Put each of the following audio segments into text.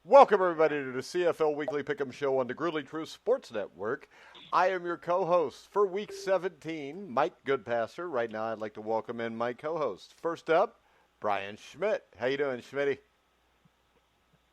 Welcome, everybody, to the CFL Weekly Pick'em Show on the Gruely True Sports Network. I am your co-host for Week 17, Mike Goodpaster. Right now, I'd like to welcome in my co-host. First up, Brian Schmidt. How you doing, Schmitty?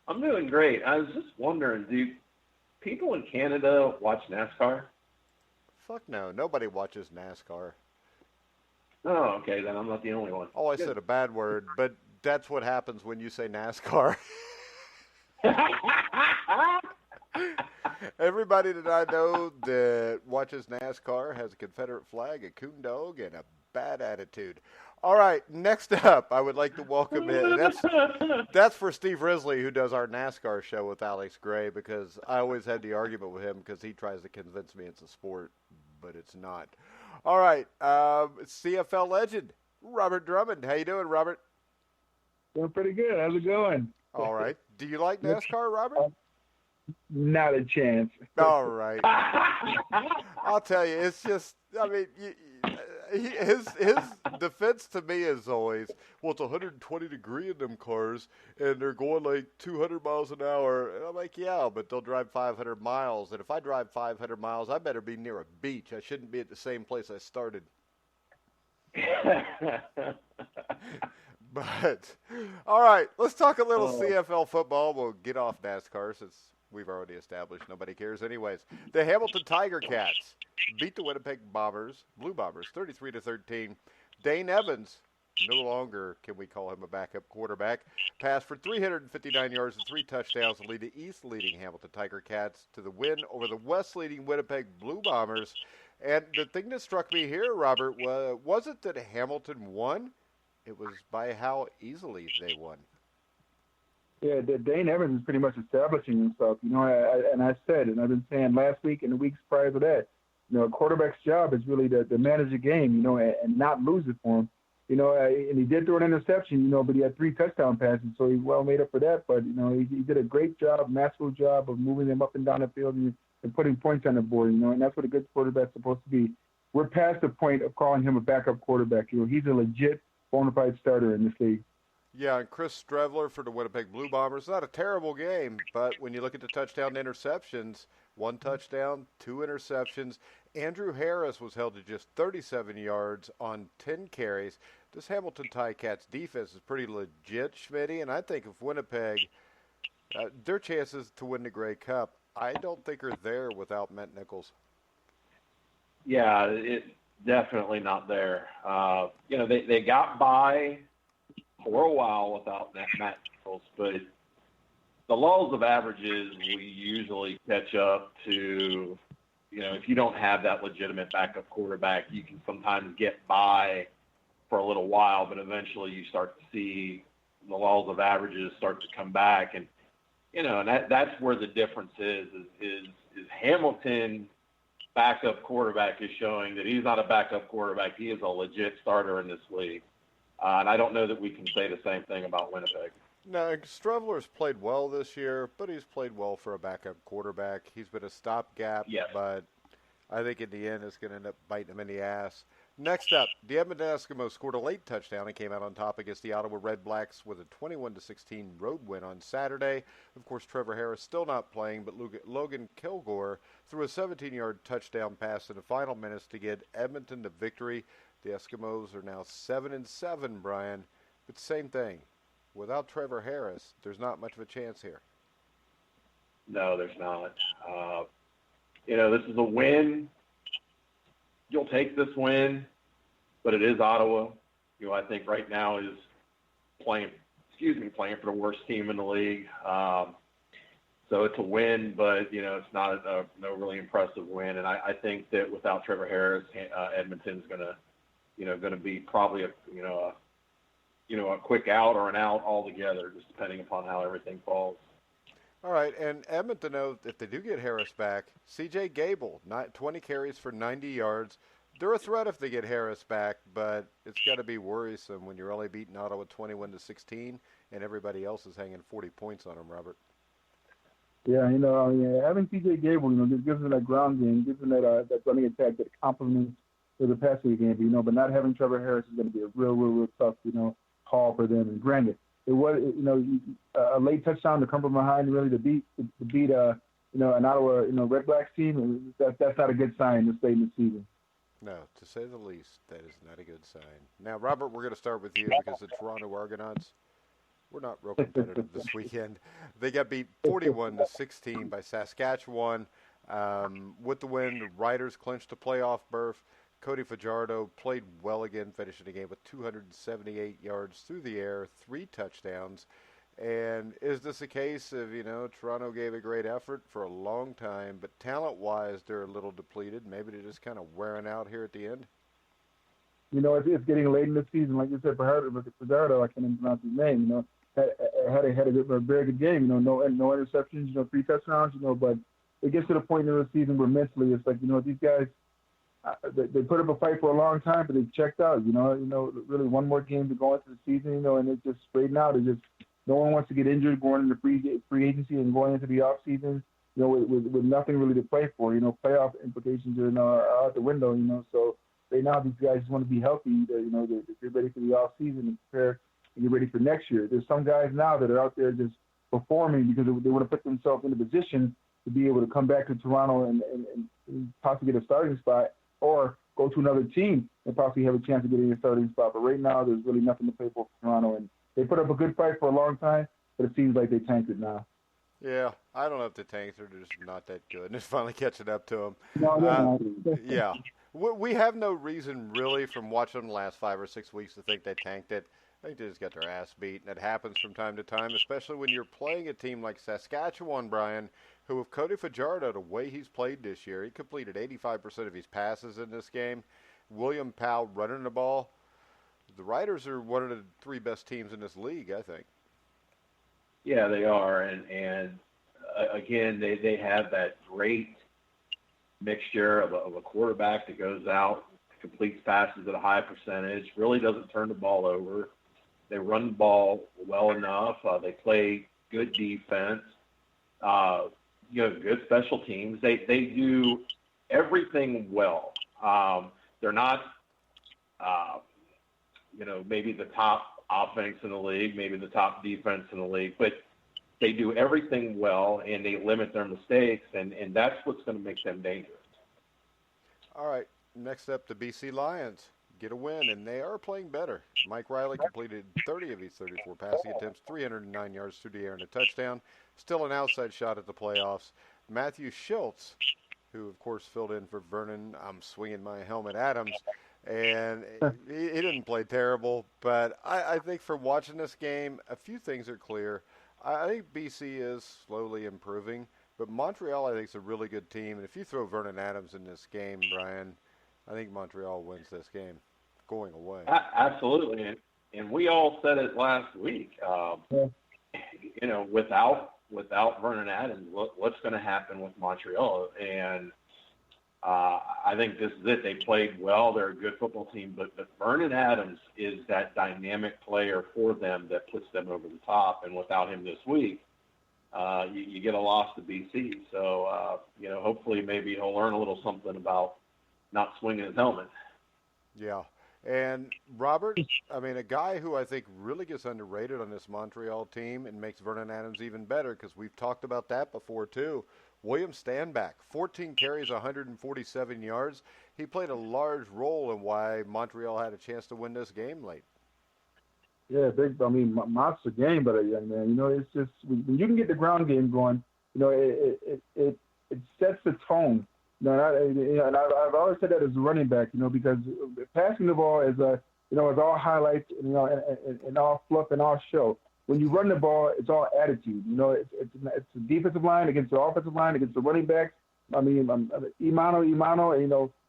I'm doing great. I was just wondering, do people in Canada watch NASCAR? Fuck no. Nobody watches NASCAR. Oh, okay, then I'm not the only one. Oh, I Good. said a bad word, but that's what happens when you say NASCAR. Everybody that I know that watches NASCAR has a Confederate flag, a coon dog, and a bad attitude. All right, next up, I would like to welcome in. That's for Steve Risley, who does our NASCAR show with Alex Gray, because I always had the argument with him because he tries to convince me it's a sport, but it's not. All right, CFL legend, Robert Drummond. How you doing, Robert? Doing pretty good. How's it going? All right. Do you like NASCAR, Robert? Not a chance. All right. I'll tell you, it's just, I mean, his defense to me is always, well, it's 120 degree in them cars, and they're going like 200 miles an hour. And I'm like, yeah, but they'll drive 500 miles. And if I drive 500 miles, I better be near a beach. I shouldn't be at the same place I started. But, all right, let's talk a little CFL football. We'll get off NASCAR since we've already established nobody cares anyways. The Hamilton Tiger Cats beat the Winnipeg Blue Bombers, 33-13. Dane Evans, no longer can we call him a backup quarterback, passed for 359 yards and 3 touchdowns to lead the East-leading Hamilton Tiger Cats to the win over the West-leading Winnipeg Blue Bombers. And the thing that struck me here, Robert, wasn't that Hamilton won. It was by how easily they won. Yeah, Dane Evans is pretty much establishing himself. I said, and I've been saying last week and the weeks prior to that, a quarterback's job is really to manage a game, and not lose it for him. And he did throw an interception, but he had 3 touchdown passes, so he well made up for that. But, he did a great job, masterful job of moving them up and down the field and putting points on the board, and that's what a good quarterback's supposed to be. We're past the point of calling him a backup quarterback. He's a legit bona fide starter in this league. Yeah, and Chris Strevler for the Winnipeg Blue Bombers. Not a terrible game, but when you look at the touchdown to interceptions, 1 touchdown, 2 interceptions. Andrew Harris was held to just 37 yards on 10 carries. This Hamilton Ticats defense is pretty legit, Schmitty, and I think if Winnipeg, their chances to win the Grey Cup, I don't think are there without Matt Nichols. Yeah, it's definitely not there. They got by for a while without Matt Nichols, but the laws of averages we usually catch up to. If you don't have that legitimate backup quarterback, you can sometimes get by for a little while, but eventually you start to see the laws of averages start to come back, and that's where the difference is Hamilton backup quarterback is showing that he's not a backup quarterback. He is a legit starter in this league. And I don't know that we can say the same thing about Winnipeg. No, Strevler's played well this year, but he's played well for a backup quarterback. He's been a stopgap, Yes. But I think in the end it's going to end up biting him in the ass. Next up, the Edmonton Eskimos scored a late touchdown and came out on top against the Ottawa Red Blacks with a 21-16 road win on Saturday. Of course, Trevor Harris still not playing, but Logan Kilgore threw a 17-yard touchdown pass in the final minutes to get Edmonton the victory. The Eskimos are now 7-7, Brian. But same thing. Without Trevor Harris, there's not much of a chance here. No, there's not. This is a win. You'll take this win, but it is Ottawa, who I think right now is playing for the worst team in the league. So it's a win, but it's not no really impressive win. And I think that without Trevor Harris, Edmonton's gonna be probably a quick out or an out altogether, just depending upon how everything falls. All right, and Edmonton, if they do get Harris back, C.J. Gable, 20 carries for 90 yards. They're a threat if they get Harris back, but it's got to be worrisome when you're only beating Ottawa 21-16 and everybody else is hanging 40 points on them, Robert. Yeah, having C.J. Gable, just gives them that ground game, gives them that running attack that complements to the passing game, but not having Trevor Harris is going to be a real tough, haul for them. And granted, it was, a late touchdown to come from behind really to beat an Ottawa, Red Blacks team. And that's not a good sign this late in the season. No, to say the least, that is not a good sign. Now, Robert, we're going to start with you because the Toronto Argonauts, we're not real competitive this weekend. They got beat 41-16 by Saskatchewan. With the win, the Riders clinched a playoff berth. Cody Fajardo played well again, finishing the game with 278 yards through the air, 3 touchdowns. And is this a case of, Toronto gave a great effort for a long time, but talent-wise, they're a little depleted. Maybe they're just kind of wearing out here at the end? It's getting late in the season. Like you said, Fajardo, I can't even pronounce his name, had a very good game. No interceptions, 3 touchdowns, but it gets to the point in the season where mentally it's like, these guys, they put up a fight for a long time, but they've checked out, really one more game to go into the season, and it's just straightened out. It's just, no one wants to get injured going into free agency and going into the off season, with nothing really to play for. Playoff implications are out the window. So right now these guys just want to be healthy. They're ready for the off season and prepare and get ready for next year. There's some guys now that are out there just performing because they want to put themselves in a position to be able to come back to Toronto and possibly get a starting spot, or go to another team and possibly have a chance of getting a starting spot. But right now there's really nothing to play for Toronto, and they put up a good fight for a long time, but it seems like they tanked it now. Yeah, I don't know if they tanked or they're just not that good, and it's finally catching up to them. No, yeah. We have no reason really from watching them the last 5 or 6 weeks to think they tanked it. I think they just got their ass beat, and it happens from time to time, especially when you're playing a team like Saskatchewan, Brian, who with Cody Fajardo, the way he's played this year, he completed 85% of his passes in this game. William Powell running the ball. The Riders are one of the 3 best teams in this league, I think. Yeah, they are, and again, they have that great mixture of a quarterback that goes out, completes passes at a high percentage, really doesn't turn the ball over. They run the ball well enough. They play good defense. Good special teams. They do everything well. They're not, maybe the top offense in the league, maybe the top defense in the league, but they do everything well and they limit their mistakes, and that's what's going to make them dangerous. All right, next up, the BC Lions get a win, and they are playing better. Mike Riley completed 30 of his 34 passing attempts, 309 yards through the air and a touchdown. Still an outside shot at the playoffs. Matthew Schultz, who, of course, filled in for Vernon, I'm swinging my helmet, Adams, and he didn't play terrible. But I think from watching this game, a few things are clear. I think BC is slowly improving, but Montreal, I think, is a really good team. And if you throw Vernon Adams in this game, Brian, I think Montreal wins this game going away. Absolutely. And we all said it last week. Without Vernon Adams, what's going to happen with Montreal? And I think this is it. They played well. They're a good football team, but Vernon Adams is that dynamic player for them that puts them over the top. And without him this week, you get a loss to BC. So, hopefully maybe he'll learn a little something about not swinging his helmet. Yeah. And Robert, a guy who I think really gets underrated on this Montreal team and makes Vernon Adams even better, because we've talked about that before too, William Stanback, 14 carries, 147 yards. He played a large role in why Montreal had a chance to win this game late. Yeah, monster game, but young man, it's just when you can get the ground game going, it sets the tone. And I've always said that as a running back, because passing the ball is is all highlights, and all fluff and all show. When you run the ball, it's all attitude. It's the defensive line against the offensive line against the running backs. Imano,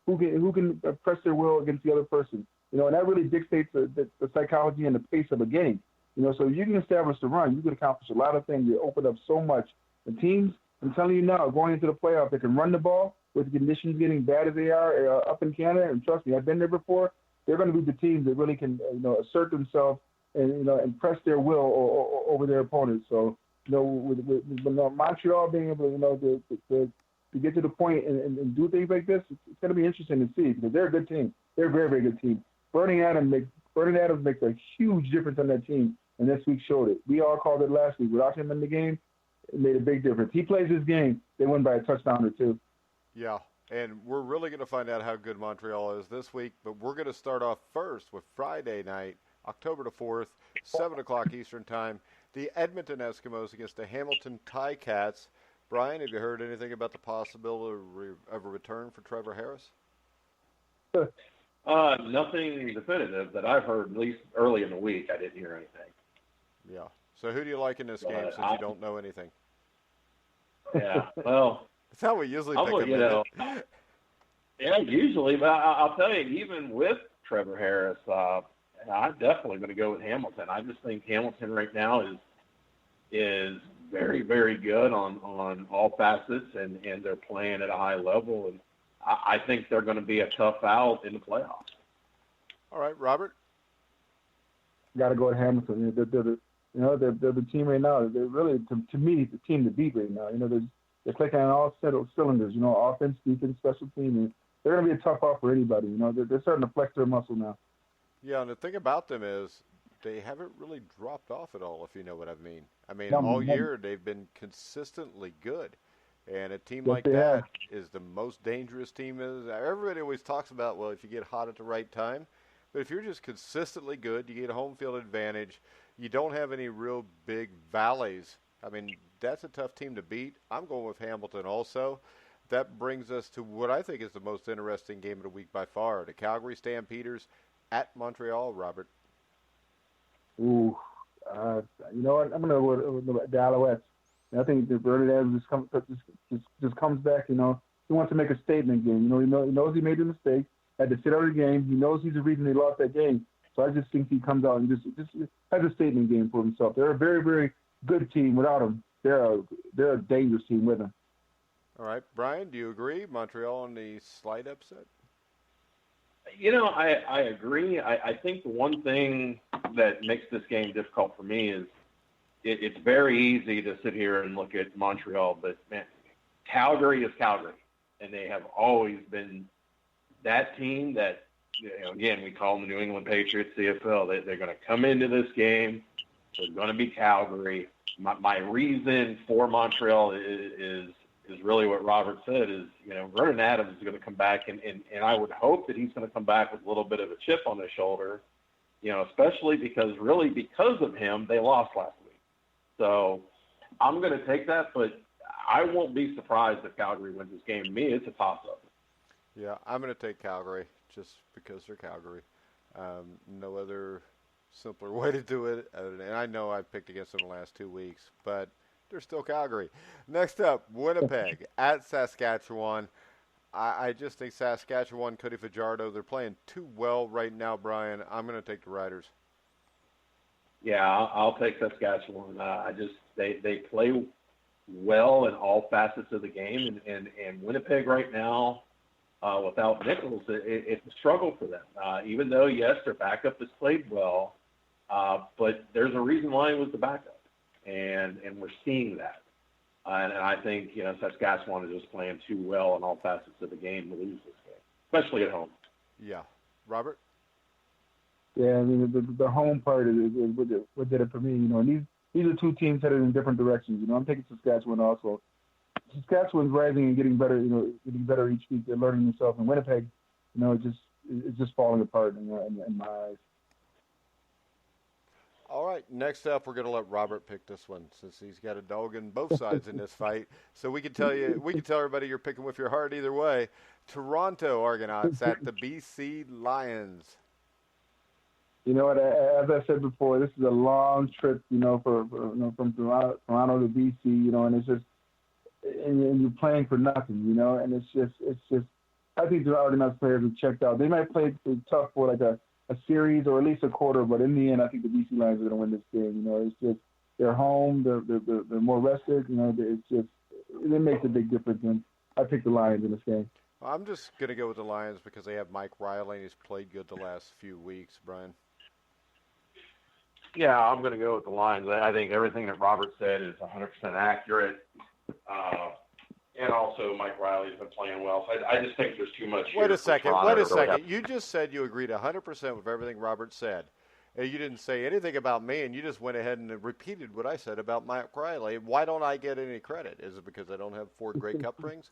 who can press their will against the other person. And that really dictates the psychology and the pace of a game. So if you can establish the run, you can accomplish a lot of things. You open up so much. The teams, I'm telling you now, going into the playoffs, they can run the ball with the conditions getting bad as they are up in Canada. And trust me, I've been there before. They're going to be the teams that really can, assert themselves and press their will over their opponents. So, with Montreal being able, to get to the point and do things like this, it's going to be interesting to see, because they're a good team. They're a very, very good team. Vernon Adams makes a huge difference on that team. and this week showed it. We all called it last week. Without him in the game, it made a big difference. He plays his game. They win by a touchdown or two. Yeah, and we're really going to find out how good Montreal is this week, but we're going to start off first with Friday night, October the 4th, 7 o'clock Eastern Time, the Edmonton Eskimos against the Hamilton Ticats. Brian, have you heard anything about the possibility of a return for Trevor Harris? Nothing definitive that I've heard, at least early in the week. I didn't hear anything. Yeah. So who do you like in this game since you don't know anything? Yeah, well. That's how we usually pick them. You know, yeah, usually. But I'll tell you, even with Trevor Harris, I'm definitely going to go with Hamilton. I just think Hamilton right now is very, very good on all facets, and they're playing at a high level. And I think they're going to be a tough out in the playoffs. All right, Robert? Got to go with Hamilton. They're the team right now. They're really, to me, the team to beat right now. They're clicking on all cylinders. Offense, defense, special team. And they're going to be a tough out for anybody. They're starting to flex their muscle now. Yeah, and the thing about them is they haven't really dropped off at all, if you know what I mean. All year they've been consistently good. And a team like that is the most dangerous team. Everybody always talks about, well, if you get hot at the right time. But if you're just consistently good, you get a home field advantage, you don't have any real big valleys. That's a tough team to beat. I'm going with Hamilton also. That brings us to what I think is the most interesting game of the week by far, the Calgary Stampeders at Montreal, Robert. Ooh, you know what? I'm going to go with the Alouettes. I think that Vernon Adams just comes back. He wants to make a statement game. He knows he made a mistake, had to sit out of the game. He knows he's the reason they lost that game. So I just think he comes out and just has a statement game for himself. They're a very, very good team without him. They're a dangerous team with him. All right, Brian, do you agree? Montreal on the slight upset? I agree. I think the one thing that makes this game difficult for me is it's very easy to sit here and look at Montreal, but man, Calgary is Calgary, and they have always been that team that, again, we call them the New England Patriots, CFL. They're going to come into this game. They're going to be Calgary. My reason for Montreal is really what Robert said is, Vernon Adams is going to come back, and I would hope that he's going to come back with a little bit of a chip on his shoulder, especially because of him, they lost last week. So I'm going to take that, but I won't be surprised if Calgary wins this game. To me, it's a toss-up. Yeah, I'm going to take Calgary just because they're Calgary. No other simpler way to do it. And I know I've picked against them the last 2 weeks, but they're still Calgary. Next up, Winnipeg at Saskatchewan. I just think Saskatchewan, Cody Fajardo, they're playing too well right now, Brian. I'm going to take the Riders. Yeah, I'll take Saskatchewan. They play well in all facets of the game, and Winnipeg right now, without Nichols, it's a struggle for them. Even though, yes, their backup has played well, but there's a reason why he was the backup, and we're seeing that. And I think Saskatchewan is just playing too well in all facets of the game to lose this game, especially at home. Yeah, Robert. Yeah, the home part is what did it for me. And these are two teams headed in different directions. I'm taking Saskatchewan also. Saskatchewan's rising and getting better. Getting better each week. They're learning themselves. And Winnipeg, it's just falling apart in my eyes. All right, next up, we're going to let Robert pick this one since he's got a dog in both sides in this fight. So we can tell everybody you're picking with your heart either way. Toronto Argonauts at the BC Lions. You know what? As I said before, this is a long trip. From Toronto to BC. And it's just, and you're playing for nothing. And it's just. I think the Argonauts players have checked out. They might play tough for like a series or at least a quarter, but in the end, I think the BC Lions are going to win this game. It's just they're home, they're more rested. It makes a big difference. And I pick the Lions in this game. I'm just going to go with the Lions because they have Mike Riley and he's played good the last few weeks. Brian. Yeah, I'm going to go with the Lions. I think everything that Robert said is 100% accurate. And also, Mike Riley's been playing well. So I just think there's too much. Wait a second. You just said you agreed 100% with everything Robert said. And you didn't say anything about me, and you just went ahead and repeated what I said about Mike Riley. Why don't I get any credit? Is it because I don't have 4 Grey Cup rings?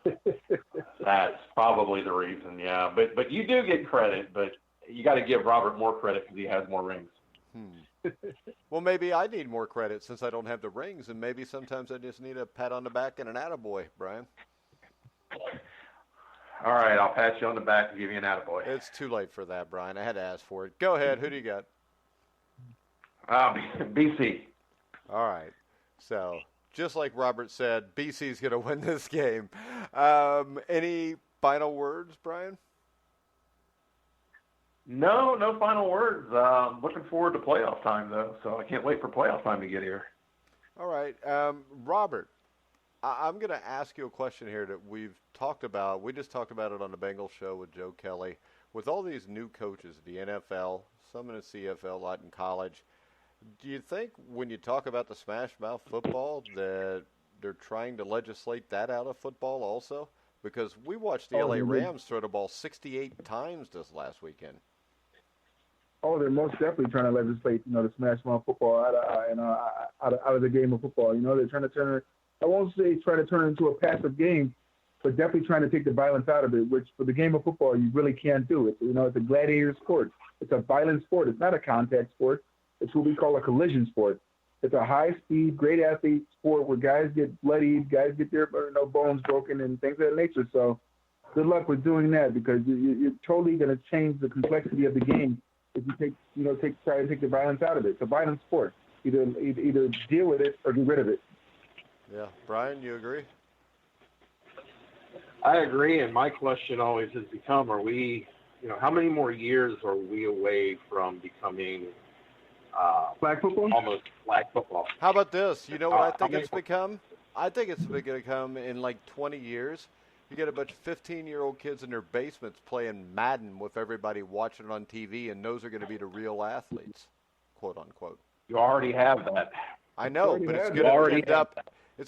That's probably the reason, yeah. But you do get credit, but you got to give Robert more credit because he has more rings. Well, maybe I need more credit since I don't have the rings, and maybe sometimes I just need a pat on the back and an attaboy, Brian. All right, I'll pat you on the back and give you an attaboy. It's too late for that, Brian. I had to ask for it. Go ahead. Who do you got? BC. All right. So, just like Robert said, BC's going to win this game. Any final words, Brian? No final words. Looking forward to playoff time, though, so I can't wait for playoff time to get here. All right. Robert, I'm going to ask you a question here that we've talked about. We just talked about it on the Bengals show with Joe Kelly. With all these new coaches, the NFL, some in the CFL, a lot in college, do you think when you talk about the smash mouth football that they're trying to legislate that out of football also? Because we watched the LA Rams throw the ball 68 times this last weekend. Oh, they're most definitely trying to legislate, the smash mouth football out of the game of football. They're trying to turn it. I won't say try to turn it into a passive game, but definitely trying to take the violence out of it, which for the game of football you really can't do. It's a gladiator sport. It's a violent sport. It's not a contact sport. It's what we call a collision sport. It's a high-speed, great athlete sport where guys get bloodied, guys get their bones broken and things of that nature. So good luck with doing that because you're totally going to change the complexity of the game if you try to take the violence out of it. It's a violent sport. Either deal with it or get rid of it. Yeah. Brian, you agree? I agree, and my question always has become, are we, how many more years are we away from becoming flag football? Almost flag football. How about this? You know what I think it's become? I think it's going to come in like 20 years. You get a bunch of 15-year-old kids in their basements playing Madden with everybody watching it on TV, and those are going to be the real athletes, quote unquote. You already have that. I know, but it's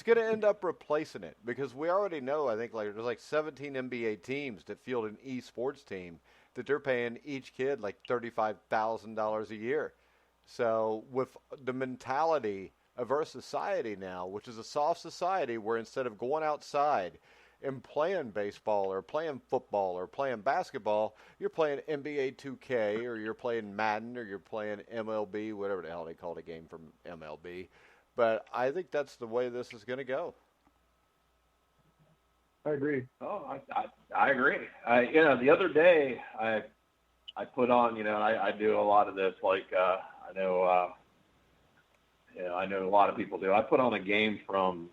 going to end up replacing it because we already know. I think there's like 17 NBA teams that field an esports team that they're paying each kid like $35,000 a year. So with the mentality of our society now, which is a soft society where instead of going outside and playing baseball or playing football or playing basketball, you're playing NBA 2K or you're playing Madden or you're playing MLB, whatever the hell they call the game from MLB. But I think that's the way this is going to go. I agree. Oh, I agree. The other day I put on, I do a lot of this. I know a lot of people do. I put on a game from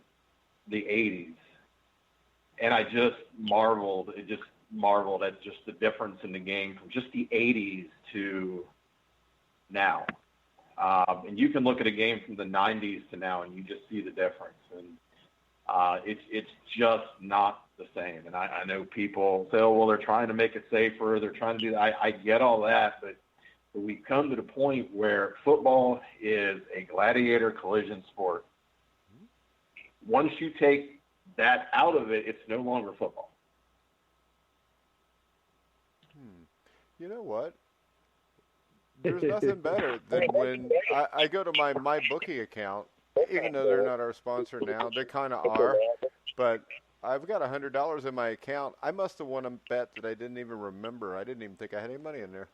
the '80s, and I just marveled. At just the difference in the game from just the '80s to now. And you can look at a game from the '90s to now, and you just see the difference. And it's just not the same. And I know people say, "Oh, well, they're trying to make it safer. They're trying to do that." I get all that, but we've come to the point where football is a gladiator collision sport. Once you take that out of it, it's no longer football. You know what? There's nothing better than when I go to my bookie account, even though they're not our sponsor now, they kind of are, but I've got $100 in my account. I must have won a bet that I didn't even remember. I didn't even think I had any money in there.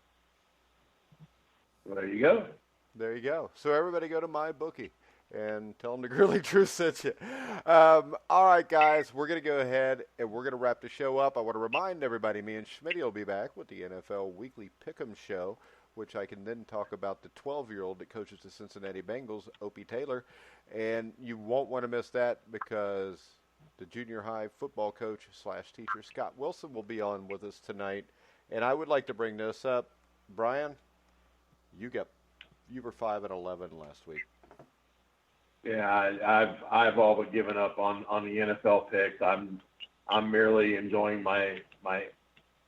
Well, there you go. There you go. So everybody go to my bookie and tell them the Gurley Truth sent you. All right, guys, we're going to go ahead and we're going to wrap the show up. I want to remind everybody, me and Schmidt will be back with the NFL Weekly Pick'em Show, which I can then talk about the 12-year-old that coaches the Cincinnati Bengals, Opie Taylor. And you won't want to miss that because the junior high football coach / teacher, Scott Wilson, will be on with us tonight. And I would like to bring this up. Brian, you were 5-11 last week. Yeah, I've all but given up on the NFL picks. I'm merely enjoying my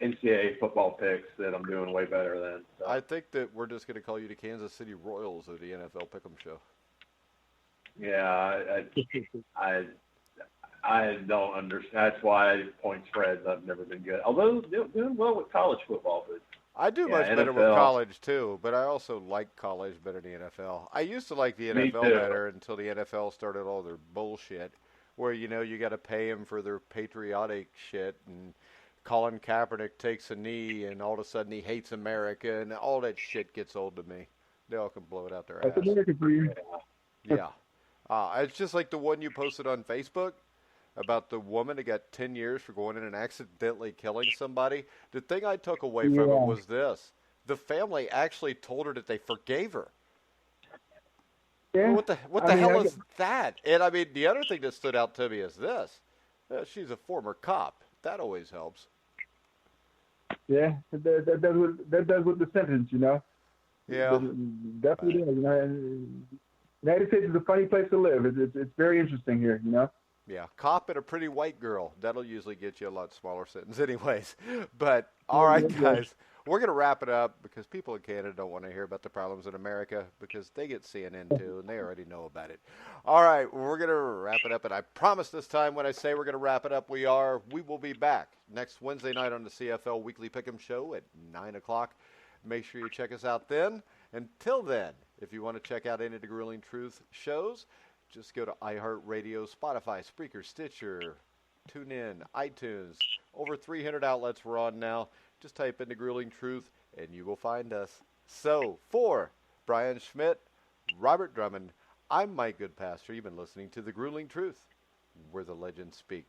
NCAA football picks that I'm doing way better than. So. I think that we're just going to call you the Kansas City Royals of the NFL Pick'em Show. Yeah, I don't understand. That's why point spreads I've never been good. Although doing well with college football, but I do Yeah, much better with NFL. college too, but I also like college better than the NFL. I used to like the Me NFL too. better until the NFL started all their bullshit, where you got to pay them for their patriotic shit, and Colin Kaepernick takes a knee, and all of a sudden he hates America, and all that shit gets old to me. They all can blow it out their That's ass. American for you. Yeah, it's just like the one you posted on Facebook about the woman that got 10 years for going in and accidentally killing somebody. The thing I took away from it Yeah. was this. The family actually told her that they forgave her. Yeah. Well, what the hell is that? And I mean, the other thing that stood out to me is this. She's a former cop. That always helps. Yeah, that does with the sentence, you know. Yeah. Definitely does. You know, and United States is a funny place to live. It's very interesting here, you know. Yeah, cop and a pretty white girl. That'll usually get you a lot smaller sentence anyways. But, all right, guys, we're going to wrap it up because people in Canada don't want to hear about the problems in America because they get CNN too, and they already know about it. All right, we're going to wrap it up, and I promise this time when I say we're going to wrap it up, we will be back next Wednesday night on the CFL Weekly Pick'em Show at 9 o'clock. Make sure you check us out then. Until then, if you want to check out any of the Grueling Truth shows, just go to iHeartRadio, Spotify, Spreaker, Stitcher, TuneIn, iTunes. Over 300 outlets we're on now. Just type in the Grueling Truth, and you will find us. So, for Brian Schmidt, Robert Drummond, I'm Mike Goodpaster. You've been listening to the Grueling Truth, where the legends speak.